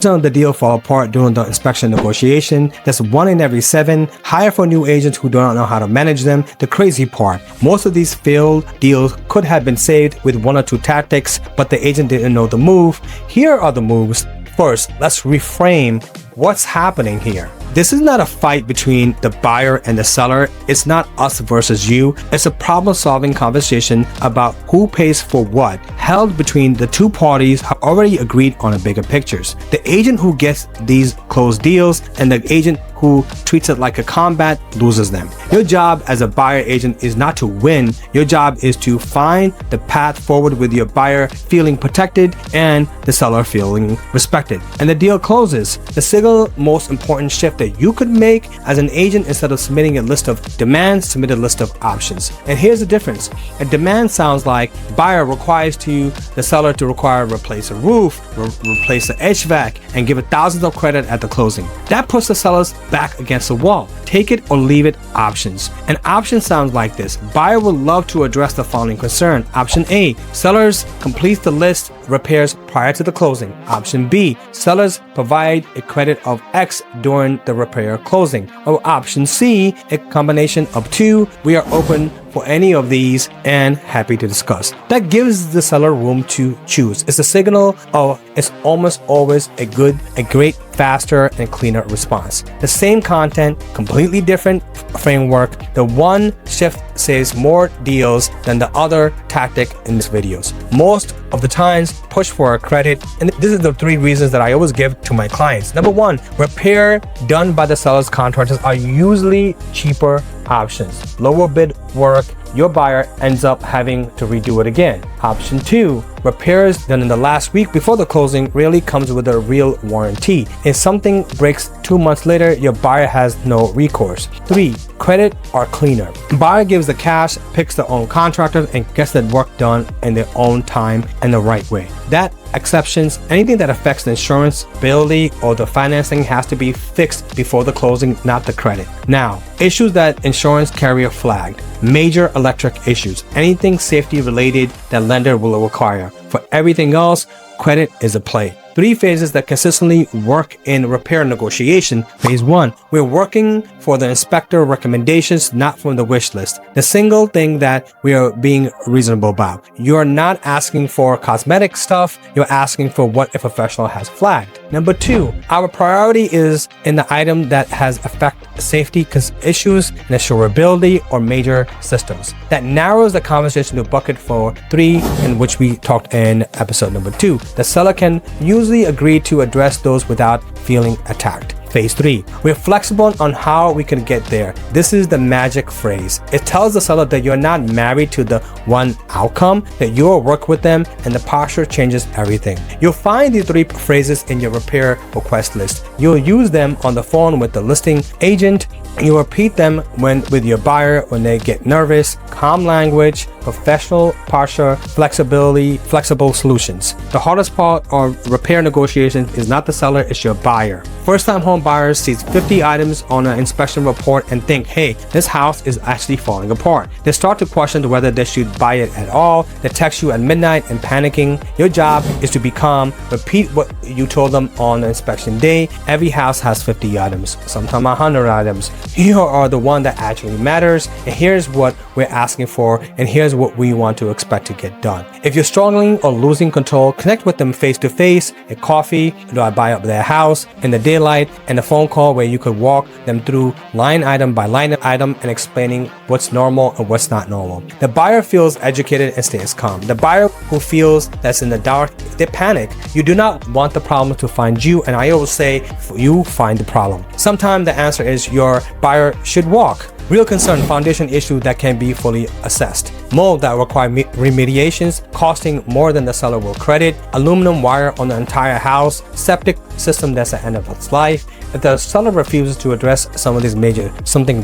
The deal fall apart during the inspection negotiation. That's 1 in every 7. Hire for new agents who do not know how to manage them. The crazy part, most of these failed deals could have been saved with 1 or 2 tactics, but the agent didn't know the move. Here are the moves. First, let's reframe what's happening here. This is not a fight between the buyer and the seller. It's not us versus you. It's a problem-solving conversation about who pays for what, held between the two parties who have already agreed on a bigger pictures. The agent who gets these closed deals and the agent who treats it like a combat loses them. Your job as a buyer agent is not to win. Your job is to find the path forward with your buyer feeling protected and the seller feeling respected. And the deal closes. The single most important shift that you could make as an agent, instead of submitting a list of demands, submit a list of options. And here's the difference. A demand sounds like buyer requires the seller to replace a roof, replace the HVAC, and give it thousands of credit at the closing. That puts the sellers back against the wall. Take it or leave it options. An option sounds like this. Buyer would love to address the following concern. Option A, sellers complete the list repairs prior to the closing. Option B, sellers provide a credit of X during the repair closing. Or option C, a combination of 2. We are open for any of these and happy to discuss. That gives the seller room to choose. It's a signal of it's almost always a great, faster and cleaner response. The same content, completely different framework. The one shift saves more deals than the other tactic in these videos. Most of the times, push for a credit. And this is the 3 reasons that I always give to my clients. Number 1, repair done by the seller's contractors are usually cheaper options. Lower bid work, your buyer ends up having to redo it again. Option 2, repairs done in the last week before the closing rarely comes with a real warranty. If something breaks 2 months later, your buyer has no recourse. 3, credit are cleaner. Buyer gives the cash, picks their own contractor, and gets that work done in their own time and the right way. That exceptions, anything that affects the insurance, ability, or the financing has to be fixed before the closing, not the credit. Now, issues that insurance carrier flagged. Major electric issues. Anything safety related that lender will require. For everything else, credit is a play. 3 phases that consistently work in repair negotiation. Phase 1, we're working for the inspector recommendations, not from the wish list. The single thing that we are being reasonable about. You're not asking for cosmetic stuff, you're asking for what a professional has flagged. Number 2, our priority is in the item that has affect safety issues, insurability, or major systems. That narrows the conversation to bucket for 3, in which we talked in episode number 2. The seller can usually agree to address those without feeling attacked. Phase 3, we're flexible on how we can get there. This is the magic phrase. It tells the seller that you're not married to the one outcome, that you'll work with them, and the posture changes everything. You'll find these 3 phrases in your repair request list. You'll use them on the phone with the listing agent. You repeat them with your buyer when they get nervous. Calm language, professional posture, flexibility, flexible solutions. The hardest part of repair negotiations is not the seller, it's your buyer. First-time home buyers sees 50 items on an inspection report and think, hey, this house is actually falling apart. They start to question whether they should buy it at all. They text you at midnight and panicking. Your job is to be calm. Repeat what you told them on the inspection day. Every house has 50 items, sometimes 100 items. Here are the one that actually matters, and here's what we're asking for, and here's what we want to expect to get done. If you're struggling or losing control, connect with them face to face, a coffee, do I buy up their house, in the daylight, and a phone call where you could walk them through line item by line item and explaining what's normal and what's not normal. The buyer feels educated and stays calm. The buyer who feels that's in the dark, they panic. You do not want the problem to find you, and I always say, you find the problem. Sometimes the answer is your buyer should walk. Real concern, foundation issue that can be fully assessed. Mold that require remediations, costing more than the seller will credit. Aluminum wire on the entire house. Septic system that's at the end of its life. If the seller refuses to address something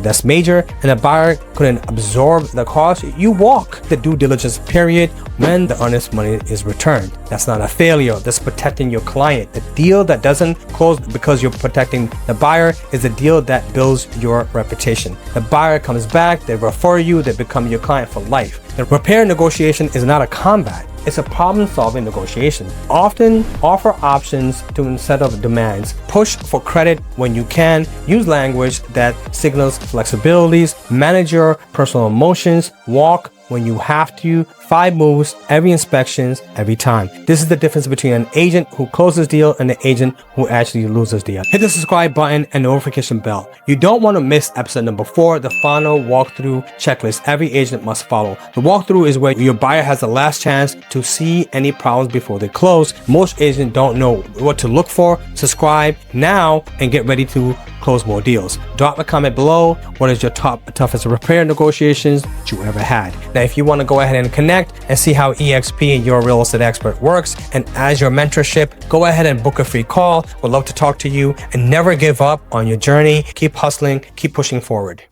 that's major, and the buyer couldn't absorb the cost, you walk the due diligence period when the earnest money is returned. That's not a failure, that's protecting your client. The deal that doesn't close because you're protecting the buyer is a deal that builds your reputation. The buyer comes back, they refer you, they become your client for life. The repair negotiation is not a combat. It's a problem-solving negotiation. Often offer options instead of demands. Push for credit when you can. Use language that signals flexibilities. Manage your personal emotions. Walk when you have to. 5 moves, every inspections, every time. This is the difference between an agent who closes deal and an agent who actually loses deal. Hit the subscribe button and notification bell. You don't want to miss episode number 4, the final walkthrough checklist every agent must follow. The walkthrough is where your buyer has the last chance to see any problems before they close. Most agents don't know what to look for. Subscribe now and get ready to close more deals. Drop a comment below. What is your toughest repair negotiations that you ever had? Now, if you want to go ahead and connect and see how EXP, your real estate expert, works, and as your mentorship, go ahead and book a free call. We'd love to talk to you, and never give up on your journey. Keep hustling, keep pushing forward.